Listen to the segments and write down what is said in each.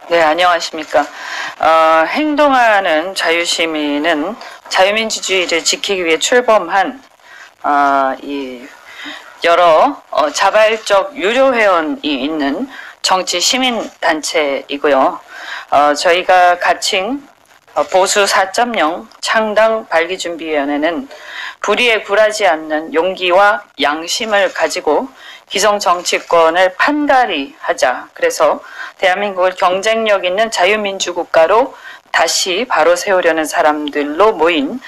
네, 안녕하십니까. 행동하는 자유시민은 자유민주주의를 지키기 위해 출범한 이 여러 자발적 유료 회원이 있는 정치 시민 단체이고요. 저희가 가칭 보수 4.0 창당 발기준비위원회는 불의에 굴하지 않는 용기와 양심을 가지고 기성 정치권을 판가리 하자. 그래서 대한민국을 경쟁력 있는 자유민주국가로 다시 바로 세우려는 사람들로 모인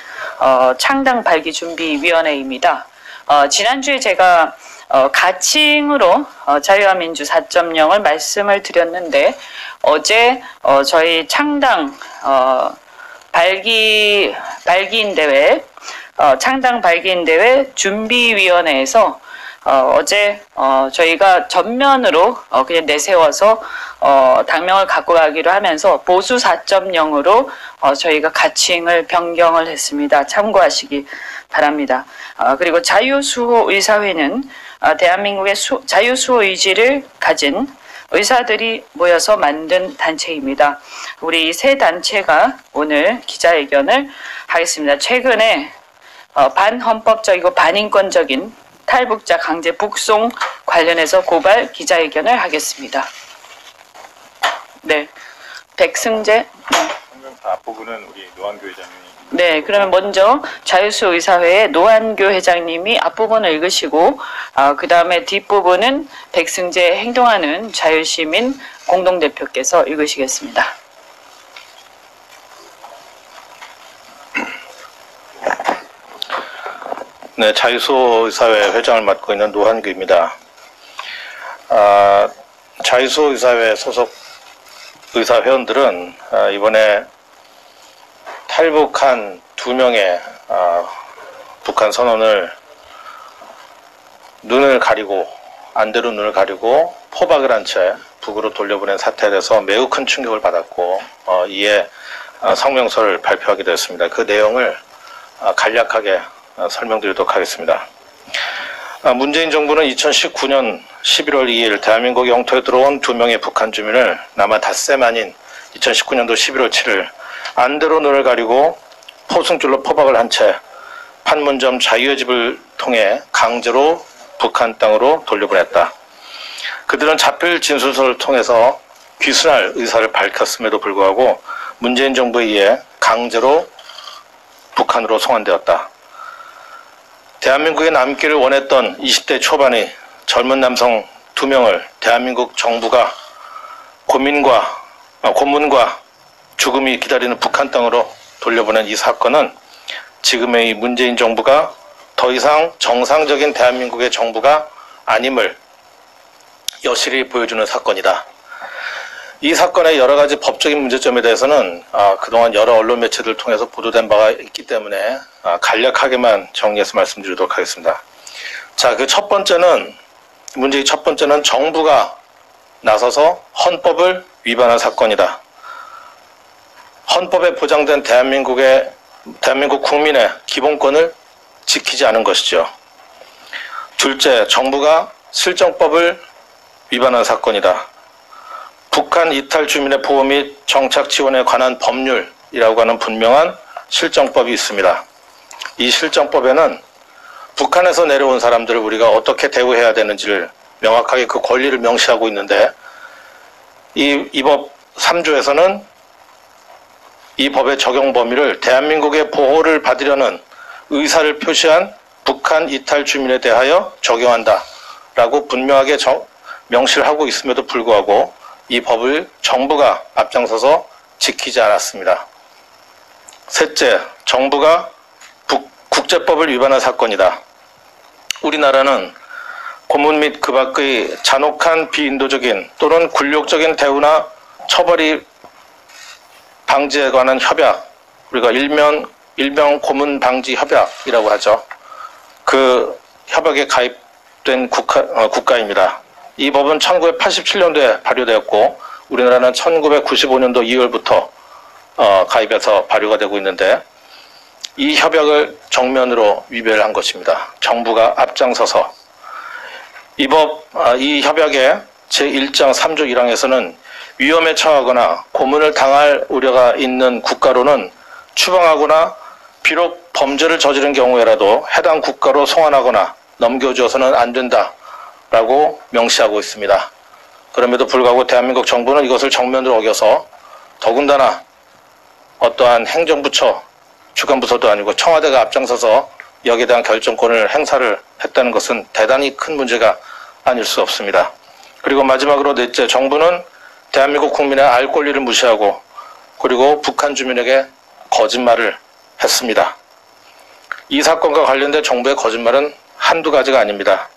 창당 발기준비위원회입니다. 지난주에 제가 가칭으로 자유와 민주 4.0을 말씀을 드렸는데 어제 저희 창당 발기인 대회 창당 발기인 대회 준비위원회에서 어제 저희가 전면으로 그냥 내세워서 당명을 갖고 가기로 하면서 보수 4.0으로 저희가 가칭을 변경을 했습니다. 참고하시기 바랍니다. 그리고 자유수호 의사회는 대한민국의 자유수호 의지를 가진 의사들이 모여서 만든 단체입니다. 우리 세 단체가 오늘 기자회견을 하겠습니다. 최근에 반헌법적이고 반인권적인 탈북자 강제 북송 관련해서 고발 기자회견을 하겠습니다. 네, 백승재. 앞부분은 우리 노한교 회장님이. 네, 그러면 먼저 자유수호 의사회의 노한교 회장님이 앞부분을 읽으시고 그 다음에 뒷부분은 백승재 행동하는 자유시민 공동대표께서 읽으시겠습니다. 네, 자유수호 의사회 회장을 맡고 있는 노한규입니다. 자유수호 의사회 소속 의사 회원들은 이번에 탈북한 2명의 북한 선원을 안대로 눈을 가리고 포박을 한 채 북으로 돌려보낸 사태에 대해서 매우 큰 충격을 받았고 이에 성명서를 발표하게 되었습니다. 그 내용을 간략하게 설명드리도록 하겠습니다. 문재인 정부는 2019년 11월 2일 대한민국 영토에 들어온 2명의 북한 주민을 남아 닷새 만인 2019년도 11월 7일 안대로 눈을 가리고 포승줄로 포박을 한 채 판문점 자유의 집을 통해 강제로 북한 땅으로 돌려보냈다. 그들은 자필 진술서를 통해서 귀순할 의사를 밝혔음에도 불구하고 문재인 정부에 의해 강제로 북한으로 송환되었다. 대한민국에 남기를 원했던 20대 초반의 젊은 남성 2명을 대한민국 정부가 고문과 죽음이 기다리는 북한 땅으로 돌려보낸 이 사건은 지금의 문재인 정부가 더 이상 정상적인 대한민국의 정부가 아님을 여실히 보여주는 사건이다. 이 사건의 여러 가지 법적인 문제점에 대해서는 그동안 여러 언론 매체들을 통해서 보도된 바가 있기 때문에 간략하게만 정리해서 말씀드리도록 하겠습니다. 자, 그 문제의 첫 번째는 정부가 나서서 헌법을 위반한 사건이다. 헌법에 보장된 대한민국 국민의 기본권을 지키지 않은 것이죠. 둘째, 정부가 실정법을 위반한 사건이다. 북한 이탈 주민의 보호 및 정착 지원에 관한 법률이라고 하는 분명한 실정법이 있습니다. 이 실정법에는 북한에서 내려온 사람들을 우리가 어떻게 대우해야 되는지를 명확하게 그 권리를 명시하고 있는데 이 법 3조에서는 이 법의 적용 범위를 대한민국의 보호를 받으려는 의사를 표시한 북한 이탈 주민에 대하여 적용한다 라고 분명하게 명시를 하고 있음에도 불구하고 이 법을 정부가 앞장서서 지키지 않았습니다. 셋째, 정부가 국제법을 위반한 사건이다. 우리나라는 고문 및 그 밖의 잔혹한 비인도적인 또는 굴욕적인 대우나 처벌이 방지에 관한 협약, 우리가 일명 고문 방지 협약이라고 하죠. 그 협약에 가입된 국가입니다. 이 법은 1987년도에 발효되었고 우리나라는 1995년도 2월부터 가입해서 발효가 되고 있는데 이 협약을 정면으로 위배를 한 것입니다. 정부가 앞장서서 이 협약의 제1장 3조 1항에서는 위험에 처하거나 고문을 당할 우려가 있는 국가로는 추방하거나 비록 범죄를 저지른 경우에라도 해당 국가로 송환하거나 넘겨주어서는 안 된다라고 명시하고 있습니다. 그럼에도 불구하고 대한민국 정부는 이것을 정면으로 어겨서 더군다나 어떠한 행정부처, 주관부서도 아니고 청와대가 앞장서서 여기에 대한 결정권을 행사를 했다는 것은 대단히 큰 문제가 아닐 수 없습니다. 그리고 마지막으로 넷째, 정부는 대한민국 국민의 알 권리를 무시하고 그리고 북한 주민에게 거짓말을 했습니다. 이 사건과 관련된 정부의 거짓말은 한두 가지가 아닙니다.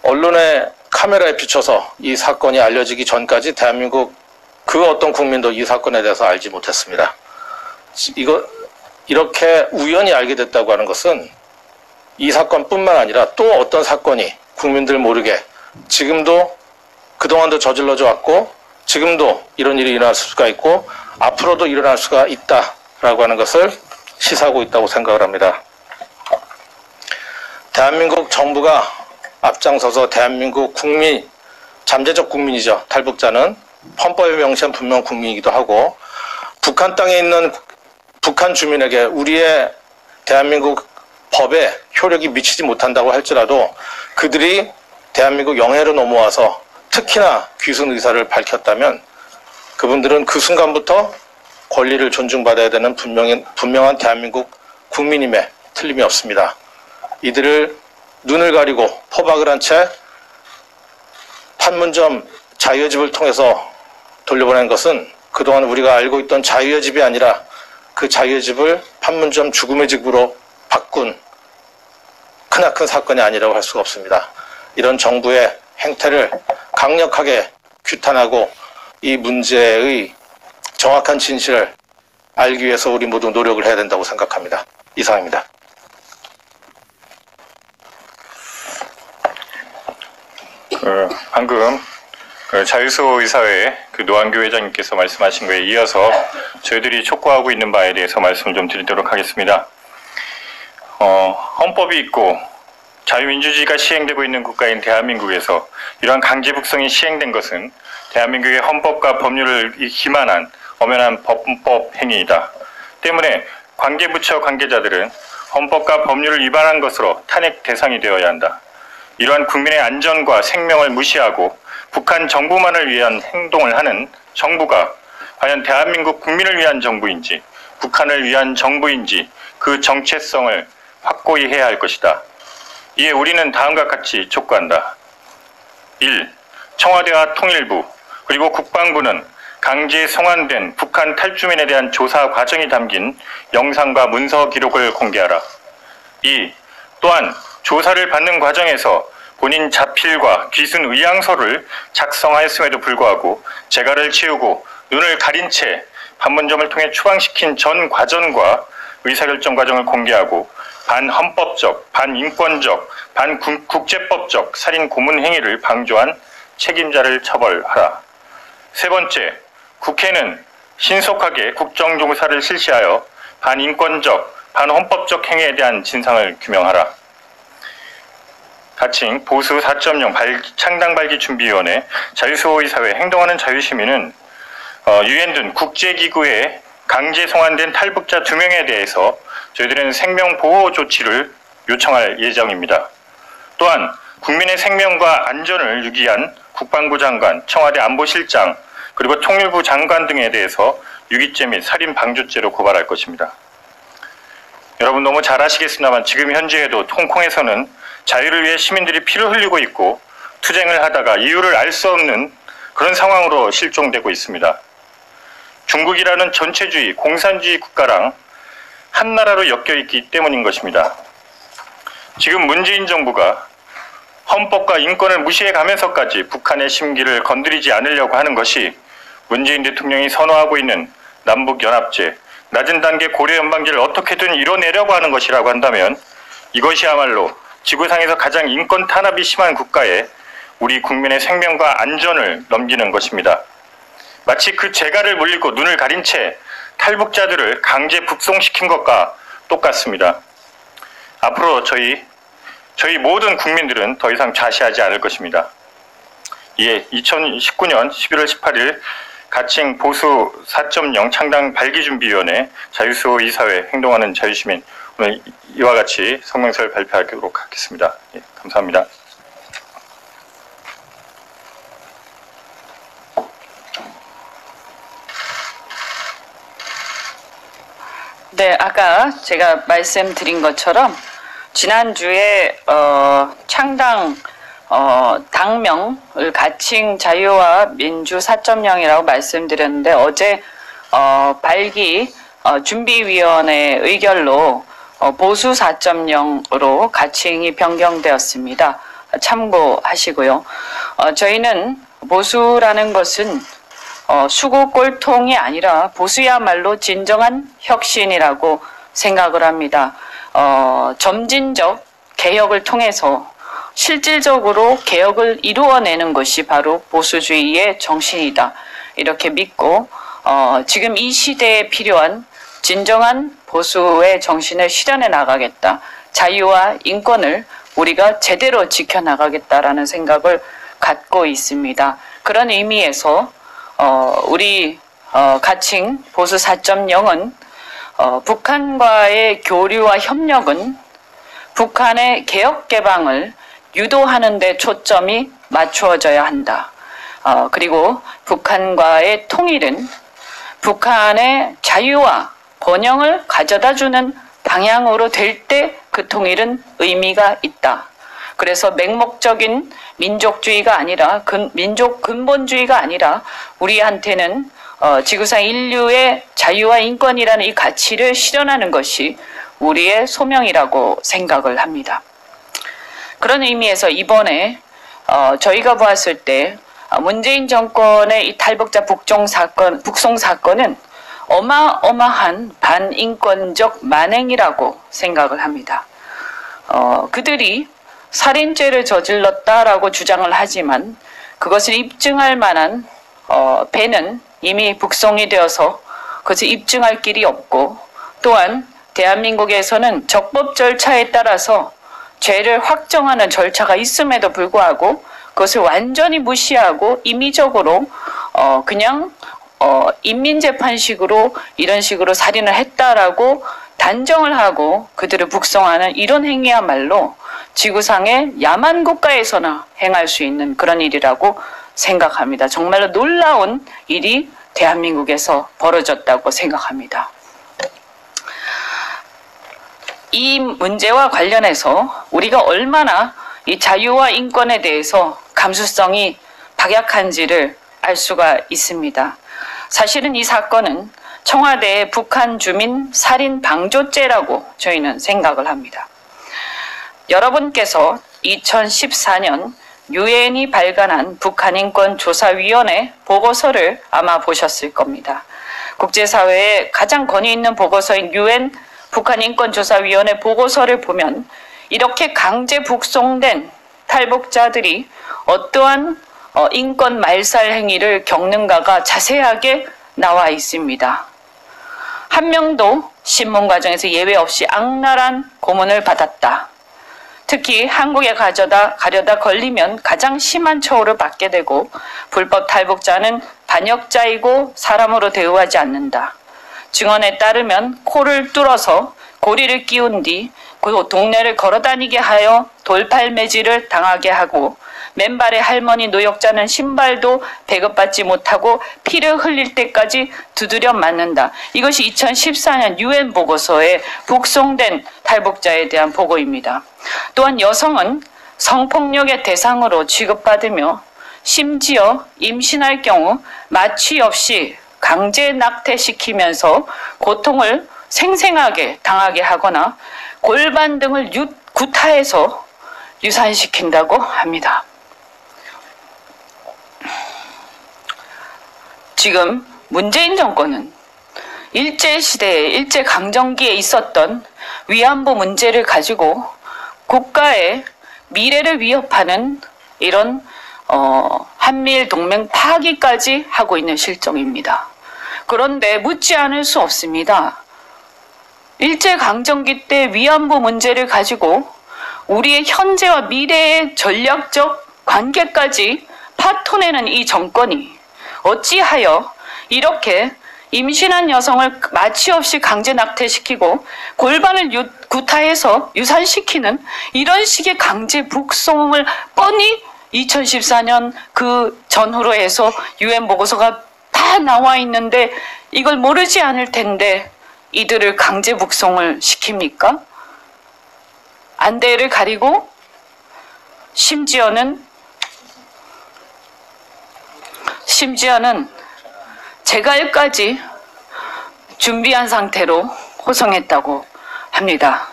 언론의 카메라에 비춰서 이 사건이 알려지기 전까지 대한민국 그 어떤 국민도 이 사건에 대해서 알지 못했습니다. 이렇게 우연히 알게 됐다고 하는 것은 이 사건뿐만 아니라 또 어떤 사건이 국민들 모르게 지금도 그동안도 저질러져 왔고 지금도 이런 일이 일어날 수가 있고 앞으로도 일어날 수가 있다라고 하는 것을 시사하고 있다고 생각을 합니다. 대한민국 정부가 앞장서서 대한민국 국민, 잠재적 국민이죠. 탈북자는 헌법에 명시한 분명 국민이기도 하고 북한 땅에 있는 북한 주민에게 우리의 대한민국 법에 효력이 미치지 못한다고 할지라도 그들이 대한민국 영해로 넘어와서 특히나 귀순 의사를 밝혔다면 그분들은 그 순간부터 권리를 존중받아야 되는 분명한 대한민국 국민임에 틀림이 없습니다. 이들을 눈을 가리고 포박을 한 채 판문점 자유의 집을 통해서 돌려보낸 것은 그동안 우리가 알고 있던 자유의 집이 아니라 그 자유의 집을 판문점 죽음의 집으로 바꾼 크나큰 사건이 아니라고 할 수가 없습니다. 이런 정부의 행태를 강력하게 규탄하고 이 문제의 정확한 진실을 알기 위해서 우리 모두 노력을 해야 된다고 생각합니다. 이상입니다. 방금 자유소 의사회 노한교 회장님께서 말씀하신 거에 이어서 저희들이 촉구하고 있는 바에 대해서 말씀을 좀 드리도록 하겠습니다. 헌법이 있고 자유민주주의가 시행되고 있는 국가인 대한민국에서 이러한 강제북송이 시행된 것은 대한민국의 헌법과 법률을 기만한 엄연한 범법 행위이다. 때문에 관계부처 관계자들은 헌법과 법률을 위반한 것으로 탄핵 대상이 되어야 한다. 이러한 국민의 안전과 생명을 무시하고 북한 정부만을 위한 행동을 하는 정부가 과연 대한민국 국민을 위한 정부인지 북한을 위한 정부인지 그 정체성을 확고히 해야 할 것이다. 이에 우리는 다음과 같이 촉구한다. 1. 청와대와 통일부 그리고 국방부는 강제 송환된 북한 탈주민에 대한 조사 과정이 담긴 영상과 문서 기록을 공개하라. 2. 또한 조사를 받는 과정에서 본인 자필과 귀순 의향서를 작성하였음에도 불구하고 재갈을 치우고 눈을 가린 채 판문점을 통해 추방시킨 전 과정과 의사결정 과정을 공개하고 반헌법적, 반인권적, 반국제법적 살인 고문 행위를 방조한 책임자를 처벌하라. 세 번째, 국회는 신속하게 국정조사를 실시하여 반인권적, 반헌법적 행위에 대한 진상을 규명하라. 가칭 보수 4.0 창당발기준비위원회 자유수호의사회 행동하는 자유시민은 유엔 등 국제기구에 강제 송환된 탈북자 2명에 대해서 저희들은 생명보호 조치를 요청할 예정입니다. 또한 국민의 생명과 안전을 유기한 국방부 장관, 청와대 안보실장, 그리고 통일부 장관 등에 대해서 유기죄 및 살인 방조죄로 고발할 것입니다. 여러분 너무 잘 아시겠습니다만 지금 현재에도 홍콩에서는 자유를 위해 시민들이 피를 흘리고 있고 투쟁을 하다가 이유를 알 수 없는 그런 상황으로 실종되고 있습니다. 중국이라는 전체주의, 공산주의 국가랑 한 나라로 엮여 있기 때문인 것입니다. 지금 문재인 정부가 헌법과 인권을 무시해 가면서까지 북한의 심기를 건드리지 않으려고 하는 것이 문재인 대통령이 선호하고 있는 남북연합제, 낮은 단계 고려연방제를 어떻게든 이뤄내려고 하는 것이라고 한다면 이것이야말로 지구상에서 가장 인권 탄압이 심한 국가에 우리 국민의 생명과 안전을 넘기는 것입니다. 마치 그 재갈을 물리고 눈을 가린 채 탈북자들을 강제 북송시킨 것과 똑같습니다. 앞으로 저희 모든 국민들은 더 이상 좌시하지 않을 것입니다. 이에 2019년 11월 18일 가칭 보수 4.0 창당 발기준비위원회 자유수호 이사회 행동하는 자유시민 오늘 이와 같이 성명서를 발표하도록 하겠습니다. 예, 감사합니다. 네, 아까 제가 말씀드린 것처럼 지난주에 창당 당명을 가칭 자유와 민주 4.0이라고 말씀드렸는데 어제 발기 준비위원회 의결로 보수 4.0으로 가칭이 변경되었습니다. 참고하시고요. 저희는 보수라는 것은 수구 꼴통이 아니라 보수야말로 진정한 혁신이라고 생각을 합니다. 점진적 개혁을 통해서 실질적으로 개혁을 이루어내는 것이 바로 보수주의의 정신이다. 이렇게 믿고 지금 이 시대에 필요한 진정한 보수의 정신을 실현해 나가겠다. 자유와 인권을 우리가 제대로 지켜나가겠다라는 생각을 갖고 있습니다. 그런 의미에서 우리 가칭 보수 4.0은 북한과의 교류와 협력은 북한의 개혁 개방을 유도하는 데 초점이 맞추어져야 한다. 그리고 북한과의 통일은 북한의 자유와 번영을 가져다주는 방향으로 될 때 그 통일은 의미가 있다. 그래서 맹목적인 민족주의가 아니라 민족 근본주의가 아니라 우리한테는 지구상 인류의 자유와 인권이라는 이 가치를 실현하는 것이 우리의 소명이라고 생각을 합니다. 그런 의미에서 이번에 저희가 보았을 때 문재인 정권의 이 탈북자 북송 사건은 어마어마한 반인권적 만행이라고 생각을 합니다. 그들이 살인죄를 저질렀다라고 주장을 하지만 그것을 입증할 만한 배는 이미 북송이 되어서 그것을 입증할 길이 없고 또한 대한민국에서는 적법 절차에 따라서 죄를 확정하는 절차가 있음에도 불구하고 그것을 완전히 무시하고 임의적으로 그냥 인민재판식으로 이런 식으로 살인을 했다라고 단정을 하고 그들을 북송하는 이런 행위야말로 지구상의 야만 국가에서나 행할 수 있는 그런 일이라고 생각합니다. 정말로 놀라운 일이 대한민국에서 벌어졌다고 생각합니다. 이 문제와 관련해서 우리가 얼마나 이 자유와 인권에 대해서 감수성이 박약한지를 알 수가 있습니다. 사실은 이 사건은 청와대의 북한 주민 살인 방조죄라고 저희는 생각을 합니다. 여러분께서 2014년 유엔이 발간한 북한인권조사위원회 보고서를 아마 보셨을 겁니다. 국제사회의 가장 권위 있는 보고서인 유엔 북한인권조사위원회 보고서를 보면 이렇게 강제 북송된 탈북자들이 어떠한 인권 말살 행위를 겪는가가 자세하게 나와 있습니다. 한 명도 신문 과정에서 예외 없이 악랄한 고문을 받았다. 특히 한국에 가려다 걸리면 가장 심한 처우를 받게 되고 불법 탈북자는 반역자이고 사람으로 대우하지 않는다. 증언에 따르면 코를 뚫어서 고리를 끼운 뒤 그 동네를 걸어다니게 하여 돌팔매질을 당하게 하고 맨발의 할머니 노역자는 신발도 배급받지 못하고 피를 흘릴 때까지 두드려 맞는다. 이것이 2014년 유엔 보고서에 북송된 탈북자에 대한 보고입니다. 또한 여성은 성폭력의 대상으로 취급받으며 심지어 임신할 경우 마취 없이 강제 낙태시키면서 고통을 생생하게 당하게 하거나 골반 등을 구타해서 유산시킨다고 합니다. 지금 문재인 정권은 일제시대에 일제강점기에 있었던 위안부 문제를 가지고 국가의 미래를 위협하는 이런 한미일 동맹 파기까지 하고 있는 실정입니다. 그런데 묻지 않을 수 없습니다. 일제강점기 때 위안부 문제를 가지고 우리의 현재와 미래의 전략적 관계까지 파토내는 이 정권이 어찌하여 이렇게 임신한 여성을 마취 없이 강제 낙태시키고 골반을 구타해서 유산시키는 이런 식의 강제 북송을 뻔히 2014년 그 전후로 해서 UN 보고서가 다 나와 있는데 이걸 모르지 않을 텐데 이들을 강제 북송을 시킵니까? 안대를 가리고 심지어는 재갈까지 준비한 상태로 호송했다고 합니다.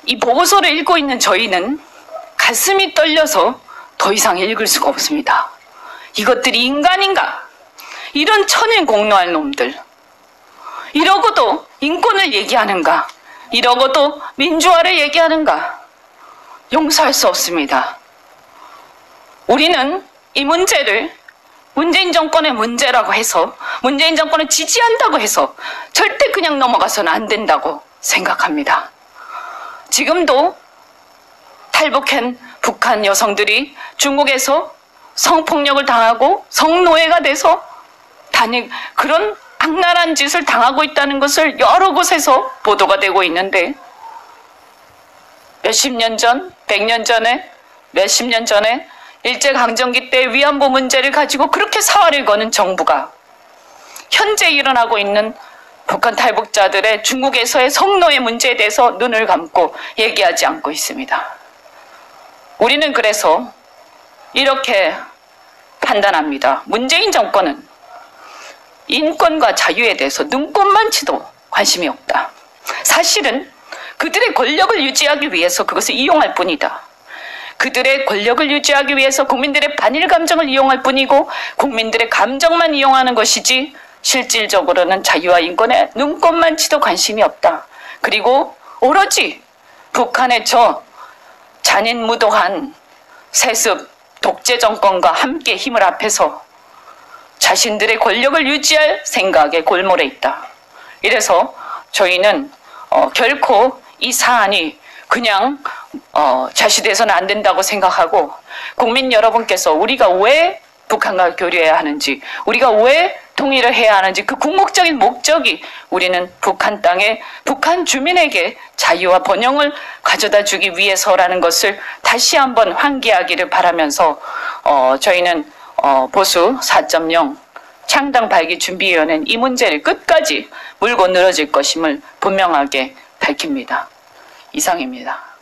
이 보고서를 읽고 있는 저희는 가슴이 떨려서 더 이상 읽을 수가 없습니다. 이것들이 인간인가? 이런 천일 공노할 놈들. 이러고도 인권을 얘기하는가? 이러고도 민주화를 얘기하는가? 용서할 수 없습니다. 우리는 이 문제를 문재인 정권의 문제라고 해서 문재인 정권을 지지한다고 해서 절대 그냥 넘어가서는 안 된다고 생각합니다. 지금도 탈북한 북한 여성들이 중국에서 성폭력을 당하고 성노예가 돼서 그런 악랄한 짓을 당하고 있다는 것을 여러 곳에서 보도가 되고 있는데 몇십 년 전, 100년 전에, 몇십 년 전에 일제강점기 때 위안부 문제를 가지고 그렇게 사활을 거는 정부가 현재 일어나고 있는 북한 탈북자들의 중국에서의 성노예 문제에 대해서 눈을 감고 얘기하지 않고 있습니다. 우리는 그래서 이렇게 판단합니다. 문재인 정권은 인권과 자유에 대해서 눈꼽만치도 관심이 없다. 사실은 그들의 권력을 유지하기 위해서 그것을 이용할 뿐이다. 그들의 권력을 유지하기 위해서 국민들의 반일 감정을 이용할 뿐이고 국민들의 감정만 이용하는 것이지 실질적으로는 자유와 인권에 눈꼽만치도 관심이 없다. 그리고 오로지 북한의 저 잔인무도한 세습 독재 정권과 함께 힘을 합해서 자신들의 권력을 유지할 생각에 골몰해 있다. 이래서 저희는 결코 이 사안이 그냥 좌시돼서는 안 된다고 생각하고 국민 여러분께서 우리가 왜 북한과 교류해야 하는지 우리가 왜 통일을 해야 하는지 그 궁극적인 목적이 우리는 북한 땅에 북한 주민에게 자유와 번영을 가져다 주기 위해서라는 것을 다시 한번 환기하기를 바라면서 저희는 보수 4.0 창당 발기 준비위원회는 이 문제를 끝까지 물고 늘어질 것임을 분명하게 밝힙니다. 이상입니다.